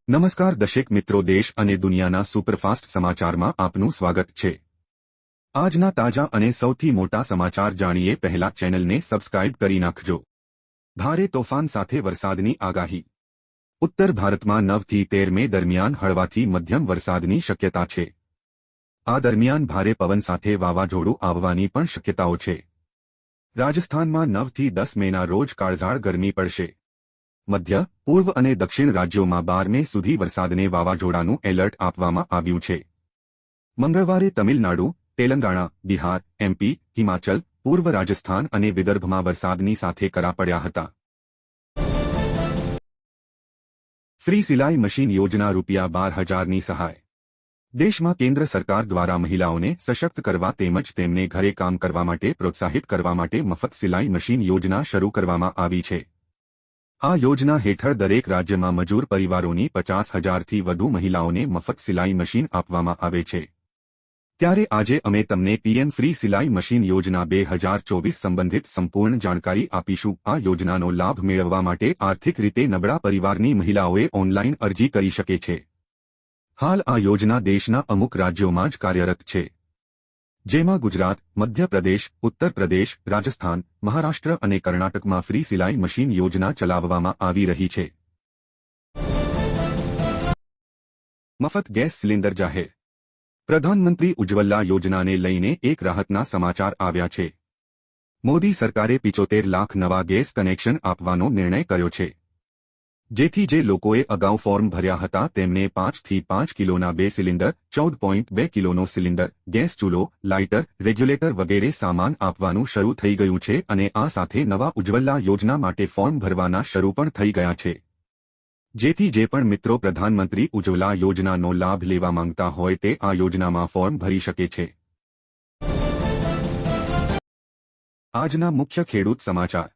નમસ્કાર દર્શક મિત્રો, દેશ અને દુનિયાના સુપરફાસ્ટ સમાચારમાં આપનું સ્વાગત છે। આજના તાજા અને સૌથી મોટા સમાચાર જાણીએ પહેલા ચેનલને સબસ્ક્રાઇબ કરી નાખજો। ભારે તોફાન સાથે વરસાદની આગાહી। ઉત્તર ભારતમાં 9 થી 13 મે દરમિયાન હળવાથી મધ્યમ વરસાદની શક્યતા છે। આ દરમિયાન ભારે પવન સાથે વાવાઝોડું આવવાની પણ શક્યતાઓ છે। રાજસ્થાનમાં 9 થી 10 મેના રોજ કાળઝાળ ગરમી પડશે। મધ્ય પૂર્વ અને દક્ષિણ રાજ્યોમાં 12 મે સુધી વરસાદને વાવાઝોડાનું એલર્ટ આપવામાં આવ્યું છે। મંગળવારે તમિલનાડુ, તેલંગાણા, બિહાર, એમપી, હિમાચલ, પૂર્વ રાજસ્થાન અને વિદર્ભમાં વરસાદની સાથે કરા પડ્યા હતા। ફ્રી સિલાઈ મશીન યોજના ₹12,000ની સહાય। દેશમાં કેન્દ્ર સરકાર દ્વારા મહિલાઓને સશક્ત કરવા તેમજ તેમને ઘરે કામ કરવા માટે પ્રોત્સાહિત કરવા માટે મફત સિલાઈ મશીન યોજના શરૂ કરવામાં આવી છે। આ યોજના હેઠળ દરેક રાજ્યમાં મજૂર પરિવારોની 50,000થી વધુ મહિલાઓને મફત સિલાઈ મશીન આપવામાં આવે છે। ત્યારે આજે અમે તમને પીએમ ફ્રી સિલાઈ મશીન યોજના 2024 સંબંધિત સંપૂર્ણ જાણકારી આપીશું। આ યોજનાનો લાભ મેળવવા માટે આર્થિક રીતે નબળા પરિવારની મહિલાઓએ ઓનલાઈન અરજી કરી શકે છે। હાલ આ યોજના દેશના અમુક રાજ્યોમાં જ કાર્યરત છે, જેમાં ગુજરાત, મધ્યપ્રદેશ, ઉત્તર પ્રદેશ, રાજસ્થાન, મહારાષ્ટ્ર અને કર્ણાટકમાં ફ્રી સિલાઈ મશીન યોજના ચલાવવામાં આવી રહી છે। મફત ગેસ સિલિન્ડર જાહેર। પ્રધાનમંત્રી ઉજ્જવલા યોજનાને લઈને એક રાહતના સમાચાર આવ્યા છે। મોદી સરકારે 75 લાખ નવા ગેસ કનેક્શન આપવાનો નિર્ણય કર્યો છે, જેથી જે લોકોએ અગાઉ ફોર્મ ભર્યા હતા તેમને 5 થી 5 કિલોના 2 સિલિન્ડર, 14.2 કિલોનો સિલિન્ડર, ગેસ ચૂલો, લાઇટર, રેગ્યુલેટર વગેરે સામાન આપવાનું શરૂ થઈ ગયું છે અને આ સાથે નવા ઉજ્જવલા યોજના માટે ફોર્મ ભરવાના શરૂ પણ થઈ ગયા છે, જેથી જે પણ મિત્રો પ્રધાનમંત્રી ઉજ્જવલા યોજનાનો લાભ લેવા માંગતા હોય તે આ યોજનામાં ફોર્મ ભરી શકે છે। આજના મુખ્ય ખેડૂત સમાચાર।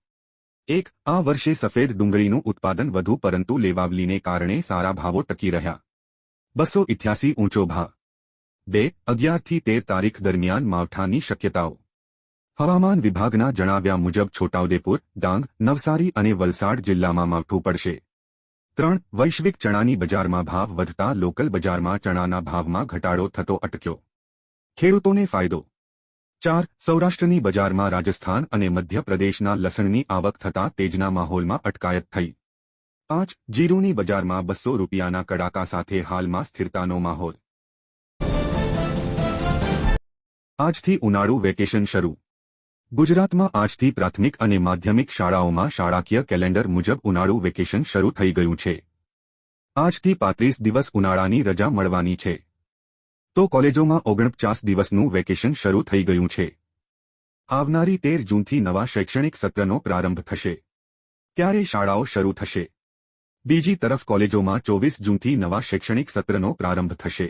1. આ વર્ષે સફેદ ડુંગળીનું ઉત્પાદન વધુ પરંતુ લેવાવલીને કારણે સારા ભાવો ટકી રહ્યા। 288 ઊંચો ભાવ। 2. 11 થી 13 તારીખ દરમિયાન માવઠાની શક્યતાઓ। હવામાન વિભાગના જણાવ્યા મુજબ છોટાઉદેપુર, ડાંગ, નવસારી અને વલસાડ જિલ્લામાં માવઠું પડશે। 3. વૈશ્વિક ચણાની બજારમાં ભાવ વધતા લોકલ બજારમાં ચણાના ભાવમાં ઘટાડો થતો અટક્યો। ખેડૂતોને ફાયદો। 4. સૌરાષ્ટ્રની બજારમાં રાજસ્થાન અને મધ્યપ્રદેશના લસણની આવક થતાં તેજના માહોલમાં અટકાયત થઈ। 5. જીરુની બજારમાં ₹200ના કડાકા સાથે હાલમાં સ્થિરતાનો માહોલ। આજથી ઉનાળુ વેકેશન શરૂ। ગુજરાતમાં આજથી પ્રાથમિક અને માધ્યમિક શાળાઓમાં શાળાકીય કેલેન્ડર મુજબ ઉનાળુ વેકેશન શરૂ થઈ ગયું છે। આજથી 35 દિવસ ઉનાળાની રજા મળવાની છે, તો કોલેજોમાં 49 દિવસનું વેકેશન શરૂ થઈ ગયું છે। આવનારી 13 જૂનથી નવા શૈક્ષણિક સત્રનો પ્રારંભ થશે, ત્યારે શાળાઓ શરૂ થશે। બીજી તરફ કોલેજોમાં 24 જૂનથી નવા શૈક્ષણિક સત્રનો પ્રારંભ થશે।